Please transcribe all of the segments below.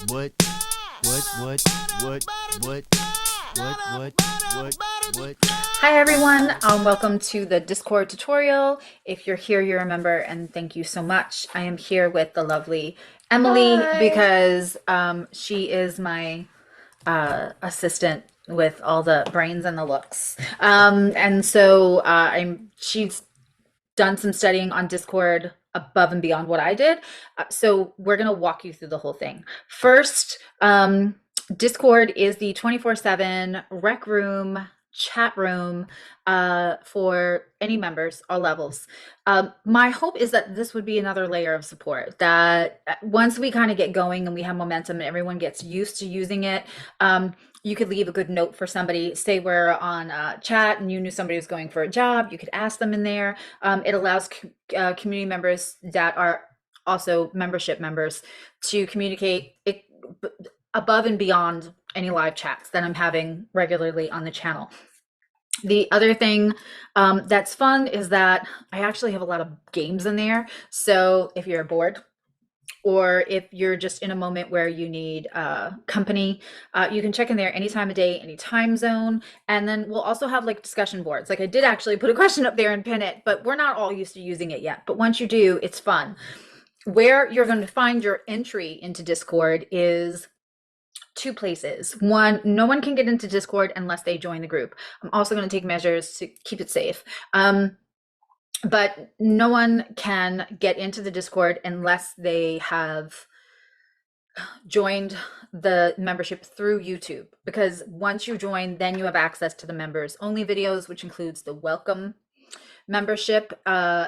What? What? What? What? What? Hi everyone, welcome to the Discord tutorial. If you're here, you remember, and thank you so much. I am here with the lovely Emily Hi. because she is my assistant with all the brains and the looks. And so she's done some studying on Discord above and beyond what I did. So we're going to walk you through the whole thing. First, Discord is the 24/7 rec room, chat room for any members, all levels. My hope is that this would be another layer of support, that once we kind of get going and we have momentum and everyone gets used to using it, you could leave a good note for somebody. Say we're on chat and you knew somebody was going for a job, you could ask them in there. It allows community members that are also membership members to communicate above and beyond any live chats that I'm having regularly on the channel. The other thing that's fun is that I actually have a lot of games in there. So if you're bored, or if you're just in a moment where you need company, you can check in there any time of day, any time zone. And then we'll also have like discussion boards. Like I did actually put a question up there and pin it, but we're not all used to using it yet. But once you do, it's fun. Where you're going to find your entry into Discord is two places. One, no one can get into Discord unless they join the group. I'm also going to take measures to keep it safe. But no one can get into the Discord unless they have joined the membership through YouTube, because once you join, then you have access to the members only videos, which includes the welcome membership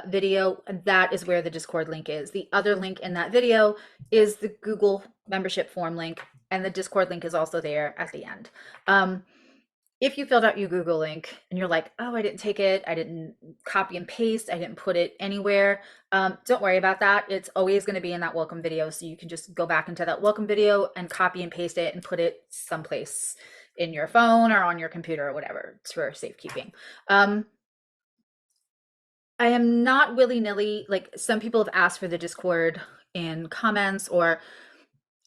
video. That is where the Discord link is. The other link in that video is the Google membership form link, and the Discord link is also there at the end. If you filled out your Google link and you're like, oh, I didn't take it, I didn't copy and paste, I didn't put it anywhere, don't worry about that. It's always going to be in that welcome video. So you can just go back into that welcome video and copy and paste it and put it someplace in your phone or on your computer or whatever. It's for safekeeping. I am not willy-nilly, like some people have asked for the Discord in comments or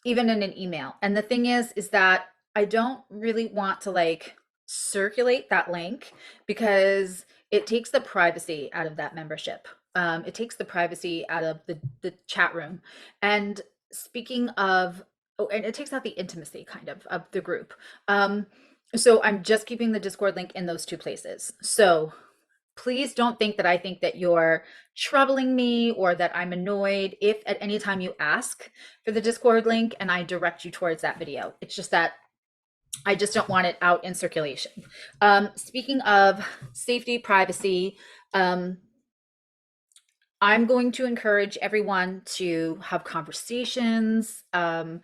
even in an email. And the thing is that I don't really want to like circulate that link because it takes the privacy out of that membership. It takes the privacy out of the chat room. And speaking of, oh, and it takes out the intimacy kind of the group. So I'm just keeping the Discord link in those two places. So please don't think that I think that you're troubling me or that I'm annoyed if at any time you ask for the Discord link and I direct you towards that video. It's just that I just don't want it out in circulation. Speaking of safety, privacy, I'm going to encourage everyone to have conversations. If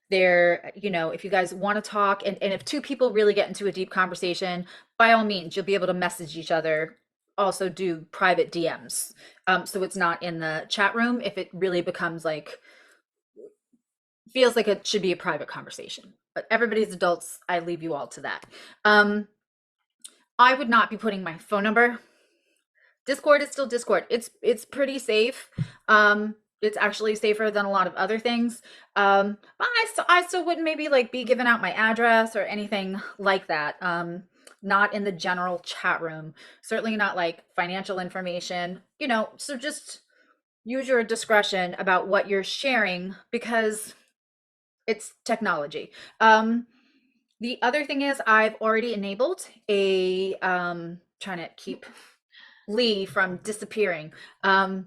you guys want to talk, and if two people really get into a deep conversation, by all means, you'll be able to message each other. Also do private DMs. So it's not in the chat room if it really becomes like, feels like it should be a private conversation. But everybody's adults, I leave you all to that. I would not be putting my phone number. Discord is still Discord. It's pretty safe. It's actually safer than a lot of other things. But I still wouldn't maybe like be giving out my address or anything like that. Not in the general chat room. Certainly not like financial information. So just use your discretion about what you're sharing because it's technology. The other thing is I've already enabled a trying to keep Lee from disappearing. My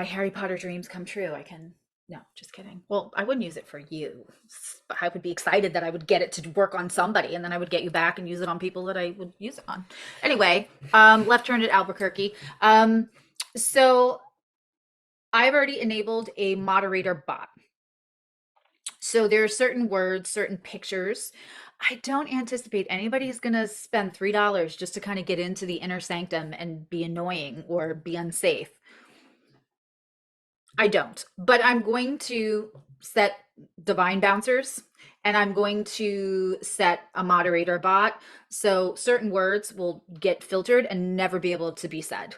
Harry Potter dreams come true. No, just kidding. Well, I wouldn't use it for you, but I would be excited that I would get it to work on somebody and then I would get you back and use it on people that I would use it on. Anyway, left turn at Albuquerque. So I've already enabled a moderator bot. So there are certain words, certain pictures. I don't anticipate anybody's going to spend $3 just to kind of get into the inner sanctum and be annoying or be unsafe. I don't, but I'm going to set divine bouncers and I'm going to set a moderator bot. So certain words will get filtered and never be able to be said.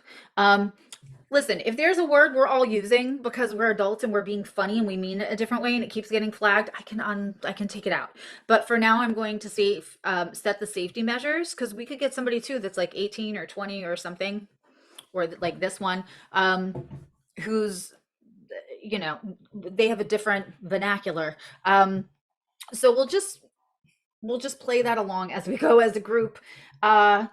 Listen, if there's a word we're all using because we're adults and we're being funny and we mean it a different way and it keeps getting flagged, I can take it out. But for now, I'm going to set the safety measures because we could get somebody too that's like 18 or 20 or something, or like this one, who's, you know, they have a different vernacular. So we'll just play that along as we go as a group. Uh,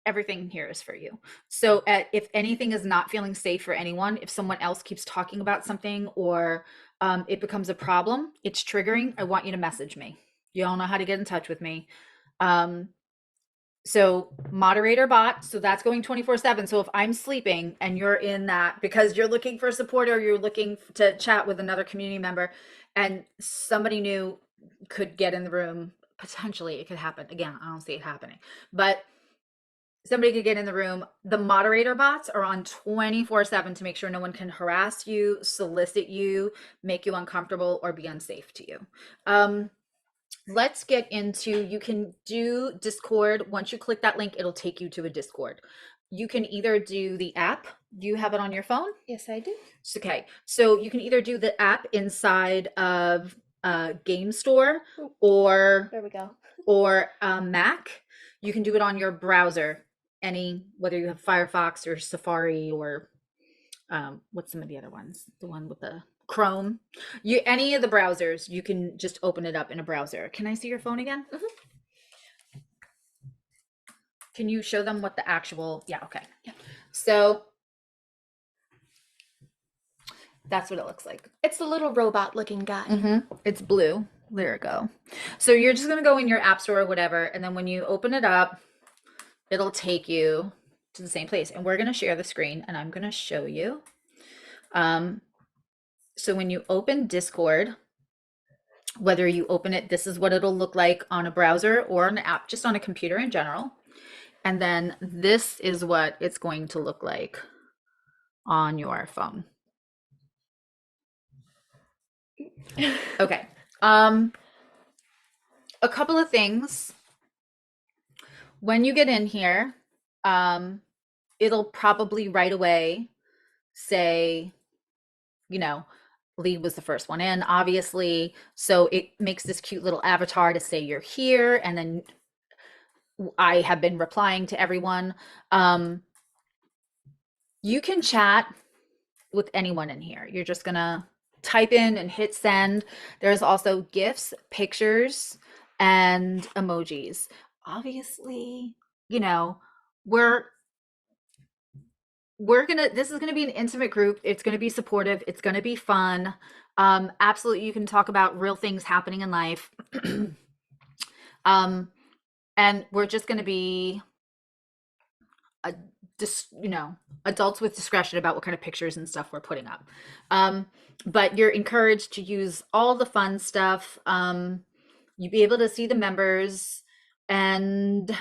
Everything here is for you. So if anything is not feeling safe for anyone, if someone else keeps talking about something or it becomes a problem, it's triggering, I want you to message me. You all know how to get in touch with me. Um, so moderator bot, so that's going 24/7. So if I'm sleeping and you're in that because you're looking for support or you're looking to chat with another community member and somebody new could get in the room, potentially it could happen. Again, I don't see it happening. But somebody could get in the room. The moderator bots are on 24/7 to make sure no one can harass you, solicit you, make you uncomfortable, or be unsafe to you. Let's get into, you can do Discord. Once you click that link, it'll take you to a Discord. You can either do the app. Do you have it on your phone? Yes, I do. Okay. So you can either do the app inside of Game Store or There we go. Mac. You can do it on your browser, whether you have Firefox or Safari or what's some of the other ones? The one with the Chrome. Any of the browsers, you can just open it up in a browser. Can I see your phone again? Can you show them what the actual? Yeah, okay. Yeah. So that's what it looks like. It's the little robot looking guy. It's blue. There we go. So you're just gonna go in your app store or whatever, and then when you open it up, it'll take you to the same place. And we're gonna share the screen, and I'm gonna show you. So when you open Discord, whether you open it, this is what it'll look like on a browser or an app, just on a computer in general. And then this is what it's going to look like on your phone. Okay. A couple of things. When you get in here, it'll probably right away say, Lee was the first one in, obviously. So it makes this cute little avatar to say you're here. And then I have been replying to everyone. You can chat with anyone in here. You're just going to type in and hit send. There's also GIFs, pictures, and emojis. Obviously, this is gonna be an intimate group. It's gonna be supportive. It's gonna be fun. Absolutely, you can talk about real things happening in life. And we're just gonna be adults with discretion about what kind of pictures and stuff we're putting up. But you're encouraged to use all the fun stuff. You'll be able to see the members, and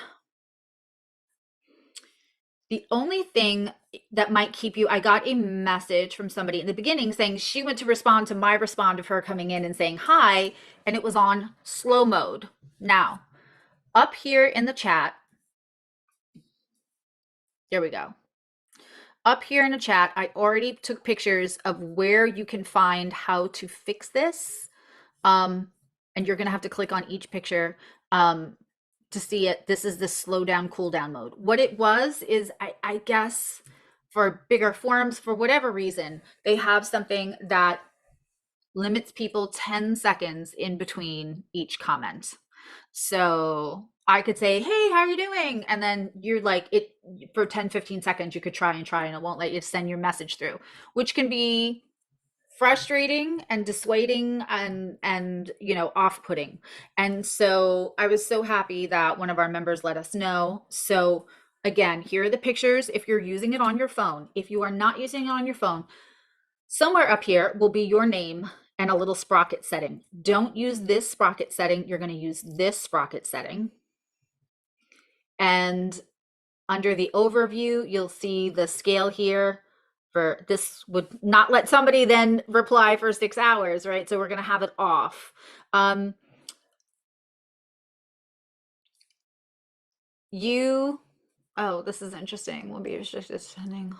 the only thing that might keep you, I got a message from somebody in the beginning saying she went to respond to my respond of her coming in and saying hi, and it was on slow mode. Now, up here in the chat, there we go. Up here in the chat, I already took pictures of where you can find how to fix this. And you're going to have to click on each picture to see it. This is the slow down, cool down mode. What it was is, I guess, for bigger forums, for whatever reason, they have something that limits people 10 seconds in between each comment. So I could say, hey, how are you doing? And then you're like, it for 10, 15 seconds, you could try and it won't let you send your message through, which can be frustrating and dissuading and off-putting. And so I was so happy that one of our members let us know. So again, here are the pictures if you're using it on your phone. If you are not using it on your phone, somewhere up here will be your name and a little sprocket setting. Don't use this sprocket setting. You're going to use this sprocket setting. And under the overview, you'll see the scale here. For this would not let somebody then reply for 6 hours, right? So we're going to have it off. Oh, this is interesting. Will be restricted sending.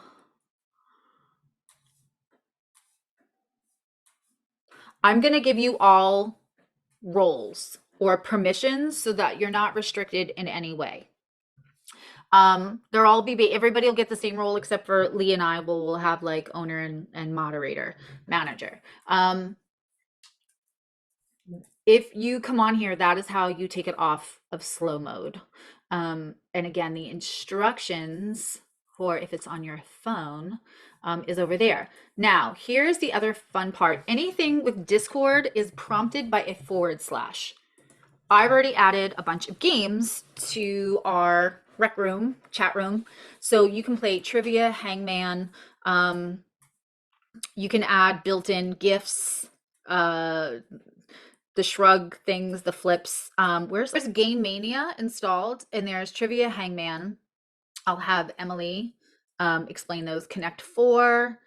I'm going to give you all roles or permissions so that you're not restricted in any way. They'll all be everybody will get the same role except for Lee and I will have like owner and moderator, manager. If you come on here, that is how you take it off of slow mode. And again, the instructions for if it's on your phone is over there. Now, here's the other fun part. Anything with Discord is prompted by a /. I've already added a bunch of games to our rec room, chat room. So you can play trivia, hangman. You can add built-in gifts, the shrug things, the flips. There's Game Mania installed, and there's Trivia Hangman. I'll have Emily explain those. Connect 4.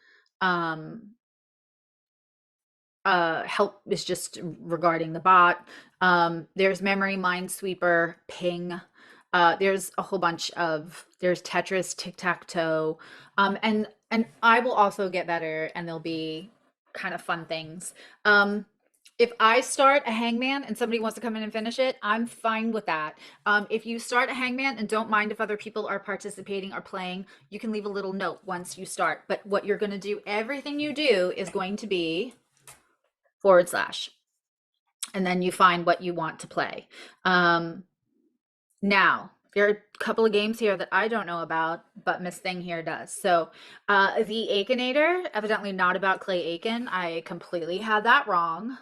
Help is just regarding the bot. There's Memory Minesweeper, Ping. There's a whole bunch of, there's Tetris, Tic-Tac-Toe. And I will also get better, and there'll be kind of fun things. If I start a hangman and somebody wants to come in and finish it, I'm fine with that. If you start a hangman and don't mind if other people are participating or playing, you can leave a little note once you start. But what you're going to do, everything you do is going to be /. And then you find what you want to play. Now, there are a couple of games here that I don't know about, but Miss Thing here does. So the Akinator, evidently not about Clay Aiken. I completely had that wrong.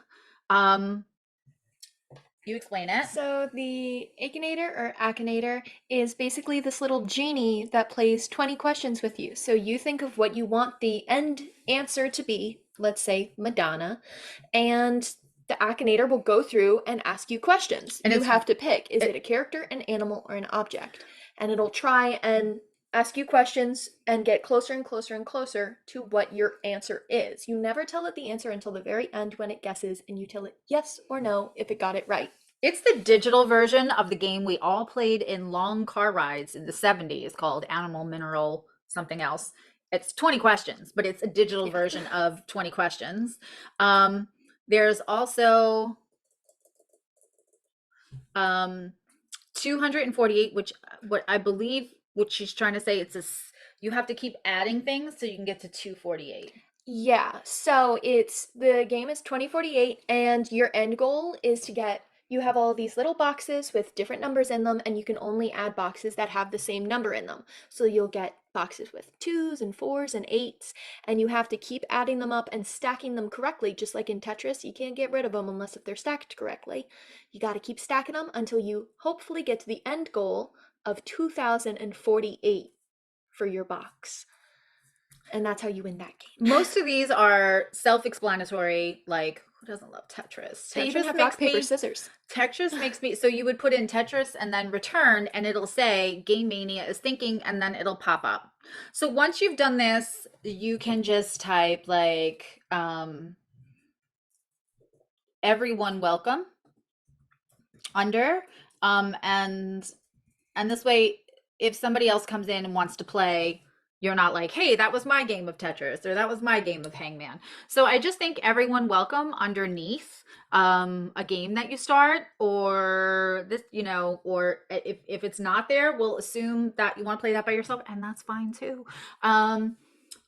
You explain it. So the Akinator or Akinator is basically this little genie that plays 20 questions with you. So you think of what you want the end answer to be, let's say Madonna, and the Akinator will go through and ask you questions. And you have to pick, is it a character, an animal, or an object? And it'll try and ask you questions and get closer and closer and closer to what your answer is. You never tell it the answer until the very end when it guesses, and you tell it yes or no if it got it right. It's the digital version of the game we all played in long car rides in the 70s called Animal Mineral something else. It's 20 questions, but it's a digital version of 20 questions. There's also 248, which what I believe what she's trying to say, you have to keep adding things so you can get to 248. Yeah, so the game is 2048, and your end goal is to get, you have all these little boxes with different numbers in them, and you can only add boxes that have the same number in them. So you'll get boxes with 2s and 4s and 8s, and you have to keep adding them up and stacking them correctly, just like in Tetris. You can't get rid of them unless if they're stacked correctly. You got to keep stacking them until you hopefully get to the end goal of 2048 for your box. And that's how you win that game. Most of these are self-explanatory, like, who doesn't love Tetris? They even have rock, paper, scissors. Tetris makes me, so you would put in Tetris and then return, and it'll say Game Mania is thinking, and then it'll pop up. So once you've done this, you can just type like, everyone welcome under, and this way, if somebody else comes in and wants to play, you're not like, hey, that was my game of Tetris, or that was my game of Hangman. So I just think everyone welcome underneath a game that you start, or this, or if it's not there, we'll assume that you want to play that by yourself, and that's fine too.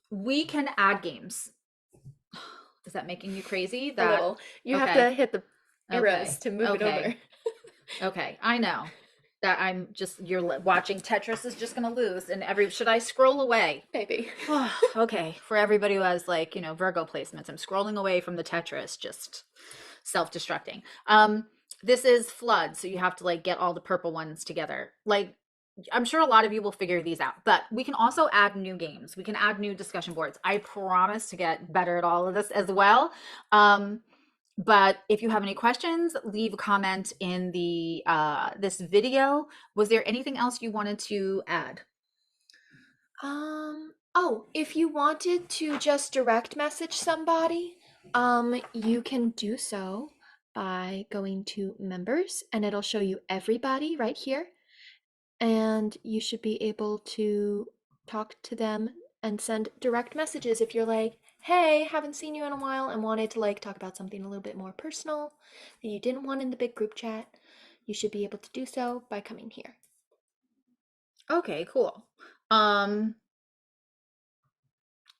We can add games. Is that making you crazy? A little. You have to hit the arrows to move it over. Okay, I know. That you're watching Tetris is just gonna lose, and should I scroll away? Maybe. Okay, for everybody who has Virgo placements, I'm scrolling away from the Tetris, just self-destructing. This is flood, so you have to get all the purple ones together. I'm sure a lot of you will figure these out, but we can also add new games. We can add new discussion boards. I promise to get better at all of this as well. But if you have any questions, leave a comment in the this video. Was there anything else you wanted to add? If you wanted to just direct message somebody, you can do so by going to members, and it'll show you everybody right here. And you should be able to talk to them and send direct messages if you're like, hey, haven't seen you in a while and wanted to like talk about something a little bit more personal that you didn't want in the big group chat, you should be able to do so by coming here. Okay, cool. Um,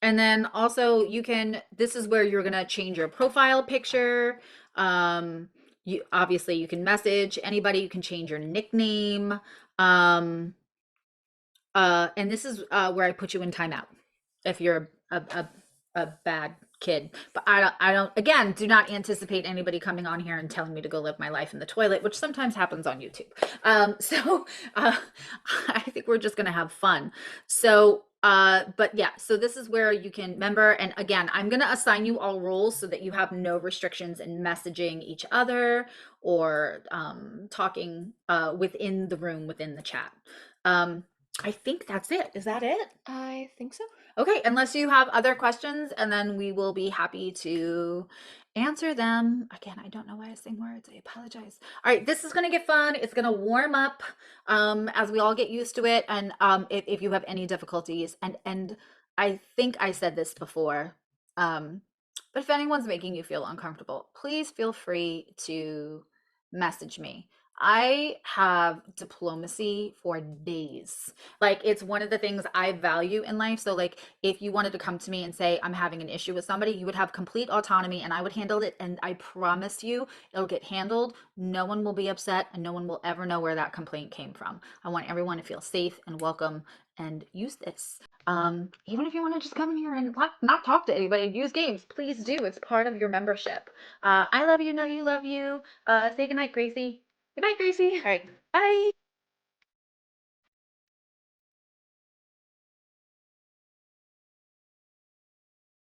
and then also you can, this is where you're gonna change your profile picture. You obviously you can message anybody, you can change your nickname. Um, and this is where I put you in timeout if you're a bad kid. But I don't, again, do not anticipate anybody coming on here and telling me to go live my life in the toilet, which sometimes happens on YouTube. So I think we're just gonna have fun. So but yeah, so this is where you can remember, and again, I'm gonna assign you all roles so that you have no restrictions in messaging each other or talking within the room, within the chat. I think that's it. Is that it? I think so. Okay, unless you have other questions, and then we will be happy to answer them. Again, I don't know why I sing words. I apologize. All right, this is gonna get fun. It's gonna warm up as we all get used to it. And if you have any difficulties, and I think I said this before, but if anyone's making you feel uncomfortable, please feel free to message me. I have diplomacy for days. Like, it's one of the things I value in life. So like, if you wanted to come to me and say I'm having an issue with somebody, you would have complete autonomy and I would handle it, and I promise you it'll get handled. No one will be upset and no one will ever know where that complaint came from. I want everyone to feel safe and welcome and use this. Even if you want to just come here and not talk to anybody, use games, please do. It's part of your membership. I love you, know you love you. Say goodnight, Gracie. Good night, Gracie. All right, bye.